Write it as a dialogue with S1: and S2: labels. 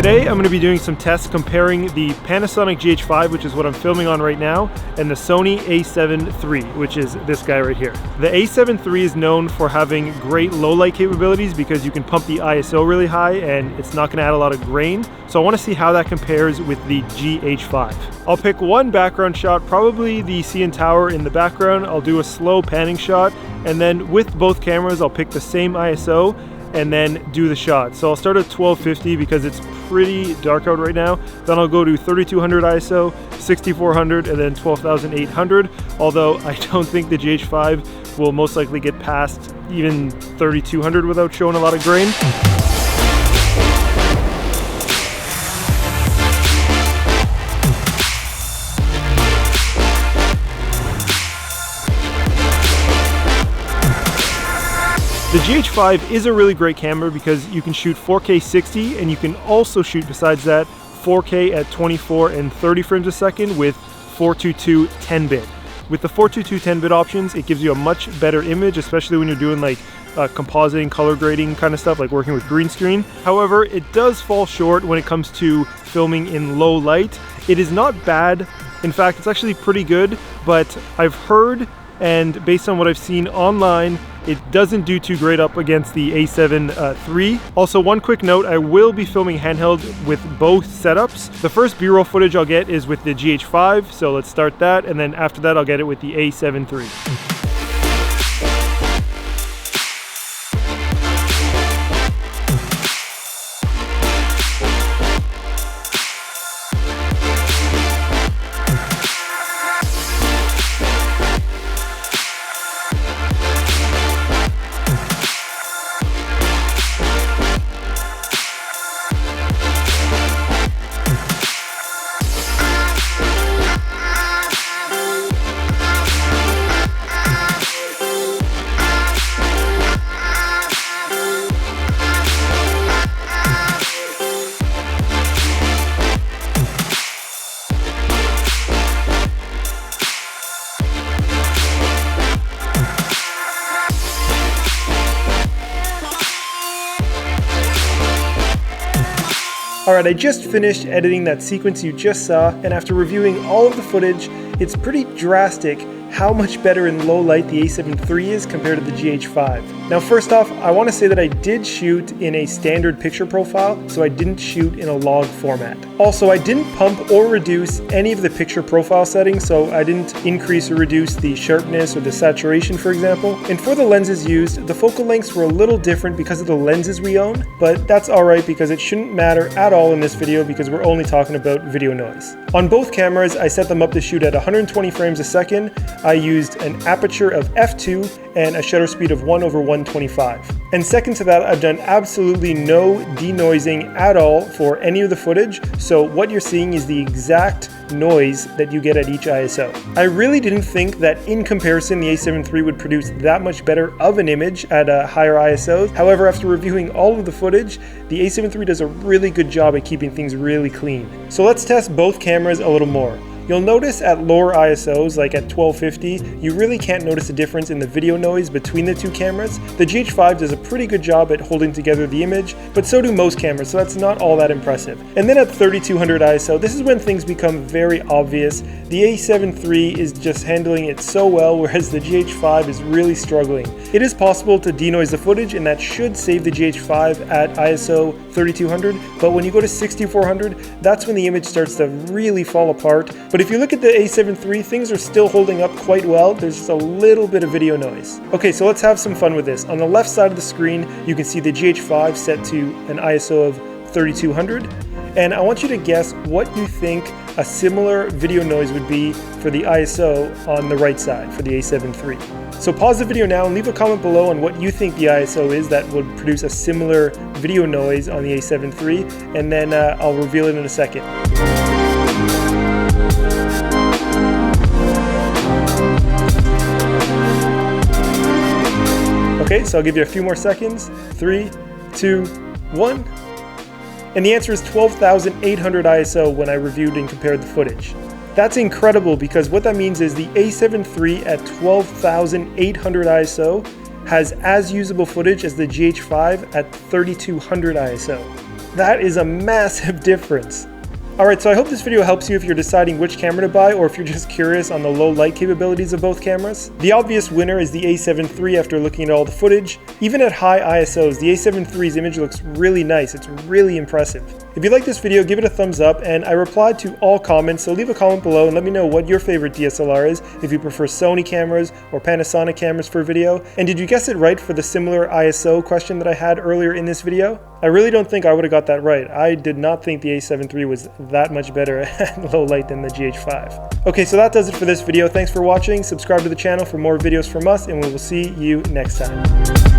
S1: Today I'm going to be doing some tests comparing the Panasonic GH5, which is what I'm filming on right now, and the Sony A7iii, which is this guy right here. The A7iii is known for having great low light capabilities because you can pump the ISO really high and it's not going to add a lot of grain. So I want to see how that compares with the GH5. I'll pick one background shot, probably the CN Tower in the background. I'll do a slow panning shot, and then with both cameras I'll pick the same ISO and then do the shot. So I'll start at 1250 because it's pretty dark out right now. Then I'll go to 3200 ISO, 6400, and then 12800. Although I don't think the GH5 will most likely get past even 3200 without showing a lot of grain. The GH5 is a really great camera because you can shoot 4K 60 and you can also shoot, besides that, 4K at 24 and 30 frames a second with 422 10-bit. With the 422 10-bit options, it gives you a much better image, especially when you're doing like compositing, color grading kind of stuff, like working with green screen. However, it does fall short when it comes to filming in low light. It is not bad. In fact, it's actually pretty good, but I've heard, and based on what I've seen online, it doesn't do too great up against the A7iii. Also, one quick note, I will be filming handheld with both setups. The first B-roll footage I'll get is with the GH5, so let's start that, and then after that I'll get it with the A7iii. Alright, I just finished editing that sequence you just saw, and after reviewing all of the footage, it's pretty drastic how much better in low light the A7iii is compared to the GH5. Now first off, I want to say that I did shoot in a standard picture profile, so I didn't shoot in a log format. Also, I didn't pump or reduce any of the picture profile settings, so I didn't increase or reduce the sharpness or the saturation, for example. And for the lenses used, the focal lengths were a little different because of the lenses we own, but that's alright because it shouldn't matter at all in this video because we're only talking about video noise. On both cameras, I set them up to shoot at 120 frames a second. I used an aperture of f2 and a shutter speed of 1/125. And second to that, I've done absolutely no denoising at all for any of the footage, so what you're seeing is the exact noise that you get at each ISO. I really didn't think that in comparison the A7iii would produce that much better of an image at higher ISOs. However, after reviewing all of the footage, the A7iii does a really good job at keeping things really clean. So let's test both cameras a little more. You'll notice at lower ISOs, like at 1250, you really can't notice a difference in the video noise between the two cameras. The GH5 does a pretty good job at holding together the image, but so do most cameras, so that's not all that impressive. And then at 3200 ISO, this is when things become very obvious. The A7iii is just handling it so well, whereas the GH5 is really struggling. It is possible to denoise the footage, and that should save the GH5 at ISO 3200, but when you go to 6400, that's when the image starts to really fall apart. But if you look at the A7iii, things are still holding up quite well. There's just a little bit of video noise. Okay, so let's have some fun with this. On the left side of the screen, you can see the GH5 set to an ISO of 3200. And I want you to guess what you think a similar video noise would be for the ISO on the right side for the A7iii. So pause the video now and leave a comment below on what you think the ISO is that would produce a similar video noise on the A7iii, and then I'll reveal it in a second. Okay, so I'll give you a few more seconds. 3, 2, 1. And the answer is 12,800 ISO when I reviewed and compared the footage. That's incredible because what that means is the A7iii at 12,800 ISO has as usable footage as the GH5 at 3200 ISO. That is a massive difference. Alright, so I hope this video helps you if you're deciding which camera to buy or if you're just curious on the low light capabilities of both cameras. The obvious winner is the A7 III after looking at all the footage. Even at high ISOs, the A7 III's image looks really nice, it's really impressive. If you like this video, give it a thumbs up, and I replied to all comments, so leave a comment below and let me know what your favorite DSLR is, if you prefer Sony cameras or Panasonic cameras for video. And did you guess it right for the similar ISO question that I had earlier in this video? I really don't think I would have got that right. I did not think the A7 III was that much better at low light than the GH5. Okay, so that does it for this video. Thanks for watching. Subscribe to the channel for more videos from us, and we will see you next time.